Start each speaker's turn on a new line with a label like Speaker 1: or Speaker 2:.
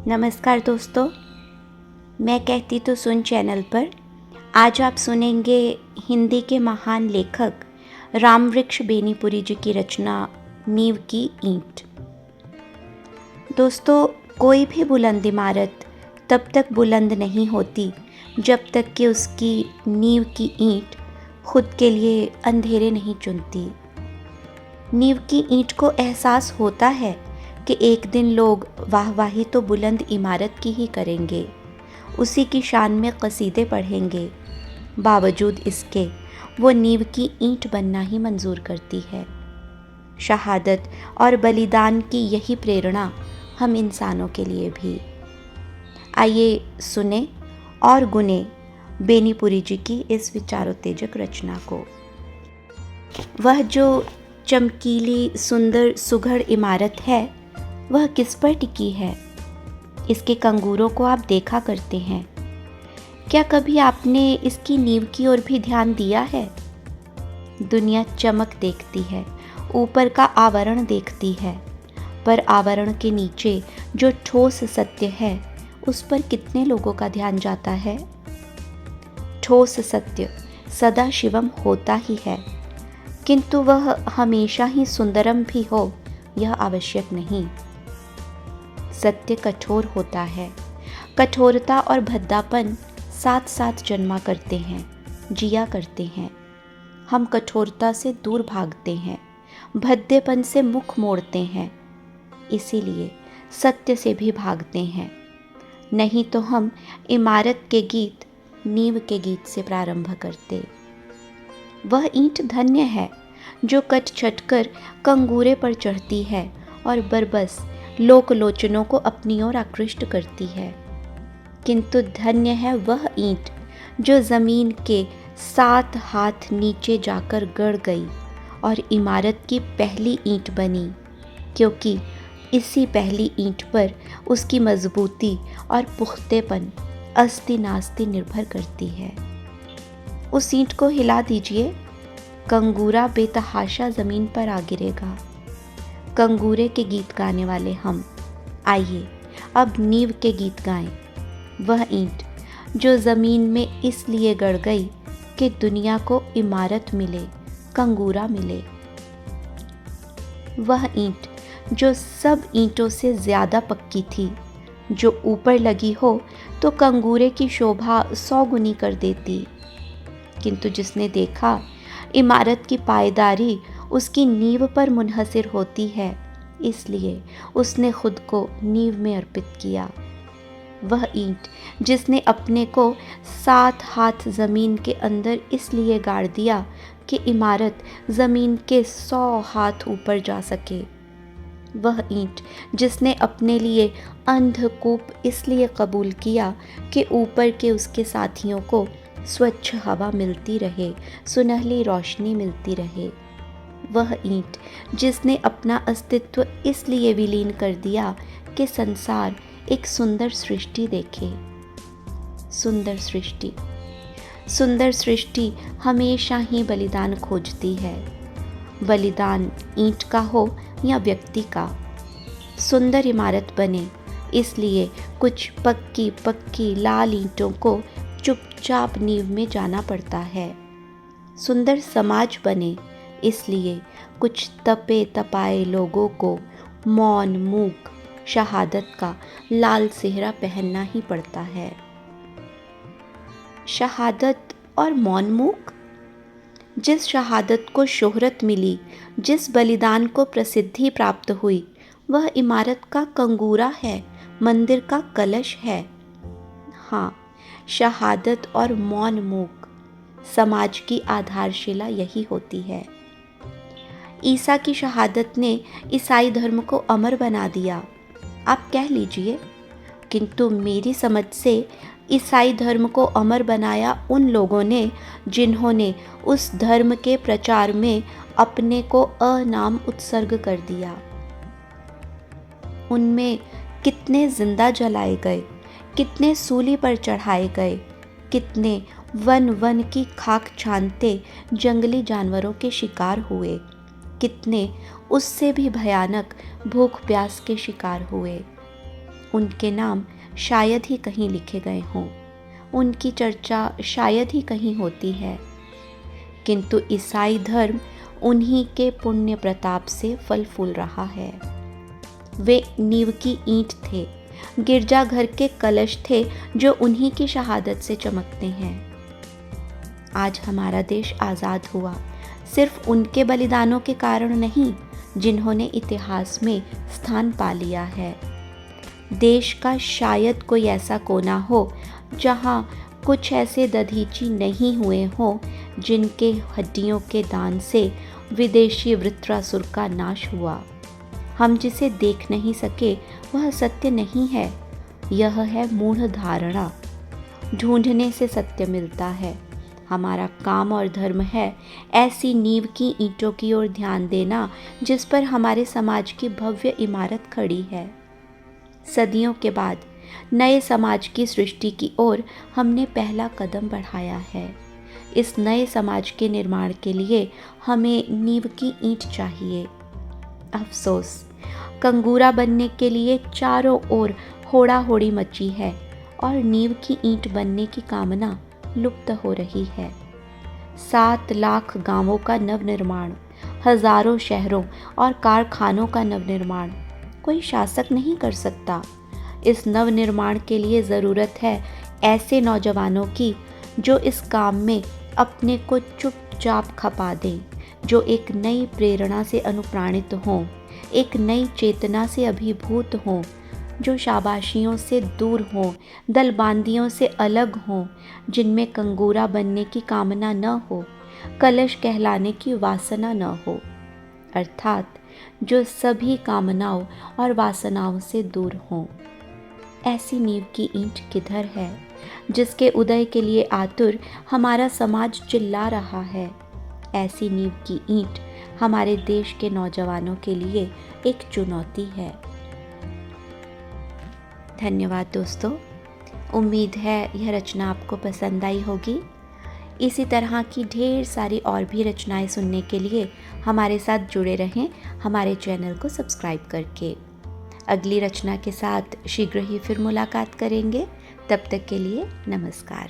Speaker 1: नमस्कार दोस्तों, मैं कहती तो सुन चैनल पर आज आप सुनेंगे हिंदी के महान लेखक रामवृक्ष बेनीपुरी जी की रचना नींव की ईंट। दोस्तों, कोई भी बुलंद इमारत तब तक बुलंद नहीं होती जब तक कि उसकी नींव की ईंट खुद के लिए अंधेरे नहीं चुनती। नींव की ईंट को एहसास होता है कि एक दिन लोग वाहवाही तो बुलंद इमारत की ही करेंगे, उसी की शान में कसीदे पढ़ेंगे। बावजूद इसके वो नींव की ईंट बनना ही मंजूर करती है। शहादत और बलिदान की यही प्रेरणा हम इंसानों के लिए भी। आइए सुने और गुने बेनीपुरी जी की इस विचारोत्तेजक रचना को। वह जो चमकीली सुंदर सुघड़ इमारत है, वह किस पर टिकी है? इसके कंगूरों को आप देखा करते हैं। क्या कभी आपने इसकी नींव की ओर भी ध्यान दिया है? दुनिया चमक देखती है, ऊपर का आवरण देखती है, पर आवरण के नीचे जो ठोस सत्य है, उस पर कितने लोगों का ध्यान जाता है? ठोस सत्य सदा शिवम होता ही है, किंतु वह हमेशा ही सुंदरम भी हो, यह आवश्यक नहीं। सत्य कठोर होता है। कठोरता और भद्दापन साथ साथ जन्मा करते हैं, जिया करते हैं। हम कठोरता से दूर भागते हैं, भद्देपन से मुख मोड़ते हैं, इसीलिए सत्य से भी भागते हैं। नहीं तो हम इमारत के गीत नींव के गीत से प्रारंभ करते। वह ईंट धन्य है जो कट छटकर कंगूरे पर चढ़ती है और बरबस लोकलोचनों को अपनी ओर आकृष्ट करती है। किंतु धन्य है वह ईंट जो जमीन के 7 हाथ नीचे जाकर गड़ गई और इमारत की पहली ईंट बनी, क्योंकि इसी पहली ईंट पर उसकी मजबूती और पुख्तेपन अस्ति नास्ति निर्भर करती है। उस ईंट को हिला दीजिए, कंगूरा बेतहाशा जमीन पर आ गिरेगा। कंगूरे के गीत गाने वाले हम, आइए अब नींव के गीत गाएं। वह ईंट जो ज़मीन में इसलिए गड़ गई कि दुनिया को इमारत मिले, कंगूरा मिले। वह ईंट जो सब ईंटों से ज़्यादा पक्की थी, जो ऊपर लगी हो तो कंगूरे की शोभा 100 गुनी कर देती। किंतु जिसने देखा इमारत की पायदारी उसकी नींव पर मुनहसिर होती है, इसलिए उसने खुद को नींव में अर्पित किया। वह ईंट जिसने अपने को 7 हाथ ज़मीन के अंदर इसलिए गाड़ दिया कि इमारत ज़मीन के 100 हाथ ऊपर जा सके। वह ईंट जिसने अपने लिए अंधकूप इसलिए कबूल किया कि ऊपर के उसके साथियों को स्वच्छ हवा मिलती रहे, सुनहली रोशनी मिलती रहे। वह ईंट जिसने अपना अस्तित्व इसलिए विलीन कर दिया कि संसार एक सुंदर सृष्टि देखे। सुंदर सृष्टि, सुंदर सृष्टि हमेशा ही बलिदान खोजती है। बलिदान ईंट का हो या व्यक्ति का। सुंदर इमारत बने, इसलिए कुछ पक्की पक्की लाल ईंटों को चुपचाप नींव में जाना पड़ता है। सुंदर समाज बने, इसलिए कुछ तपे तपाए लोगों को मौन मूक शहादत का लाल सेहरा पहनना ही पड़ता है। शहादत और मौन मूक? जिस शहादत को शोहरत मिली, जिस बलिदान को प्रसिद्धि प्राप्त हुई, वह इमारत का कंगूरा है, मंदिर का कलश है। हाँ, शहादत और मौन मूक समाज की आधारशिला यही होती है। ईसा की शहादत ने ईसाई धर्म को अमर बना दिया, आप कह लीजिए, किंतु मेरी समझ से ईसाई धर्म को अमर बनाया उन लोगों ने जिन्होंने उस धर्म के प्रचार में अपने को अनाम उत्सर्ग कर दिया। उनमें कितने जिंदा जलाए गए, कितने सूली पर चढ़ाए गए, कितने वन वन की खाक छानते जंगली जानवरों के शिकार हुए, कितने उससे भी भयानक भूख प्यास के शिकार हुए। उनके नाम शायद ही कहीं लिखे गए हों, उनकी चर्चा शायद ही कहीं होती है, किंतु ईसाई धर्म उन्हीं के पुण्य प्रताप से फल फूल रहा है। वे नींव की ईंट थे, गिरजाघर के कलश थे जो उन्हीं की शहादत से चमकते हैं। आज हमारा देश आज़ाद हुआ सिर्फ उनके बलिदानों के कारण नहीं, जिन्होंने इतिहास में स्थान पा लिया है। देश का शायद कोई ऐसा कोना हो जहां कुछ ऐसे दधीची नहीं हुए हों जिनके हड्डियों के दान से विदेशी वृत्रासुर का नाश हुआ। हम जिसे देख नहीं सके वह सत्य नहीं है, यह है मूढ़ धारणा। ढूंढने से सत्य मिलता है। हमारा काम और धर्म है ऐसी नींव की ईंटों की ओर ध्यान देना जिस पर हमारे समाज की भव्य इमारत खड़ी है। सदियों के बाद नए समाज की सृष्टि की ओर हमने पहला कदम बढ़ाया है। इस नए समाज के निर्माण के लिए हमें नींव की ईंट चाहिए। अफसोस, कंगूरा बनने के लिए चारों ओर होड़ा होड़ी मची है और नींव की ईंट बनने की कामना लुप्त हो रही है। 7 लाख गांवों का नवनिर्माण, हजारों शहरों और कारखानों का नवनिर्माण कोई शासक नहीं कर सकता। इस नवनिर्माण के लिए ज़रूरत है ऐसे नौजवानों की जो इस काम में अपने को चुपचाप खपा दें, जो एक नई प्रेरणा से अनुप्राणित हों, एक नई चेतना से अभिभूत हों, जो शाबाशियों से दूर हों, दलबांदियों से अलग हों, जिनमें कंगूरा बनने की कामना न हो, कलश कहलाने की वासना न हो, अर्थात जो सभी कामनाओं और वासनाओं से दूर हों। ऐसी नींव की ईंट किधर है जिसके उदय के लिए आतुर हमारा समाज चिल्ला रहा है। ऐसी नींव की ईंट हमारे देश के नौजवानों के लिए एक चुनौती है। धन्यवाद दोस्तों, उम्मीद है यह रचना आपको पसंद आई होगी। इसी तरह की ढेर सारी और भी रचनाएं सुनने के लिए हमारे साथ जुड़े रहें, हमारे चैनल को सब्सक्राइब करके। अगली रचना के साथ शीघ्र ही फिर मुलाकात करेंगे। तब तक के लिए नमस्कार।